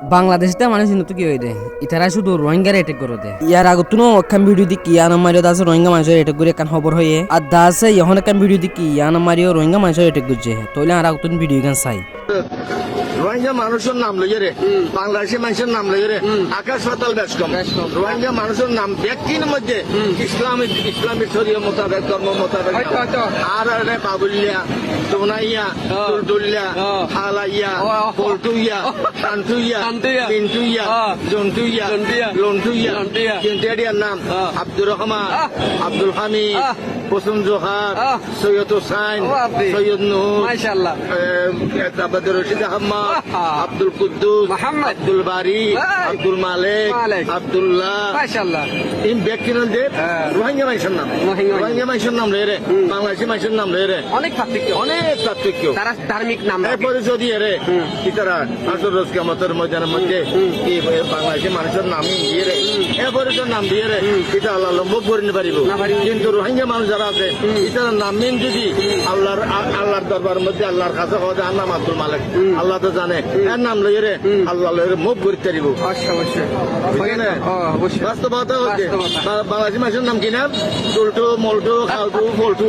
বাংলাদেশতে মানুষ কিন্তু কি হইতে ইতারা শুধু রোহিঙ্গার এটেক করে দে ইয়ার আগত তুনো একখান ভিডিও দি কি ইয়ান মারিও দাস রোহিঙ্গা মানুষের এটেক করে একখান খবর হয়ে আর দাসে ইহন একখান ভিডিও দি কি ইয়ান মারিও রোহিঙ্গা মানুষের এটেক করছে তইলে আর আগত ভিডিও গান চাই রোহিঙ্গা মানুষের নাম লইয়ে রে বাংলাদেশি মানুষের নাম লইয়ে রে আকাশ পাতাল বেশ কম রোহিঙ্গা মানুষের নাম ব্যক্তির মধ্যে ইসলামিক শরীয় মোতাবেক ধর্ম মোতাবেক আর বাবুলিয়া সোনাইয়া দুলদুলিয়া হালাইয়া পল্টুইয়া শান্তুইয়া পিন্টুইয়া জন্টুইয়া লন্টুইয়া কেন্টিয়ারিয়ার নাম আব্দুর রহমান আব্দুল হামিদ হোসেন জোহার সৈয়দ হুসাইন সৈয়দ নূর আব্দুল রশিদ আহমদ আব্দুল কুদ্দুস আব্দুল বারি আব্দুল মালিক আব্দুল্লাহ এই ব্যক্তির মধ্যে রোহিঙ্গা মানুষের নাম রোহিঙ্গা মানুষের নাম রে বাংলাদেশি মানুষের নাম রে অনেক পার্থক্য তারা ধার্মিক নাম পরিচয় দিয়ে রে তারা আসর রোজ কামতের ময়দানের মধ্যে এই বাংলাদেশি মানুষের নাম দিয়ে রে এরপরে নাম দিয়ে রে এটা আল্লাহ লম্বক করে নিতে পারিব কিন্তু রোহিঙ্গা মানুষ যারা আছে এটার নাম মেন যদি আল্লাহর দরবারের মধ্যে আল্লাহর কাছে হওয়া যায় নাম আব্দুল মালিক আল্লাহ তো জানে এর নাম লইয়ে রে আল্লাহ লইয়ে মুখ করতে পারিব বাস্তবতা হচ্ছে বাংলাদেশি মানুষের নাম কি নাম টুলটু মল্টু খালটু ফল্টু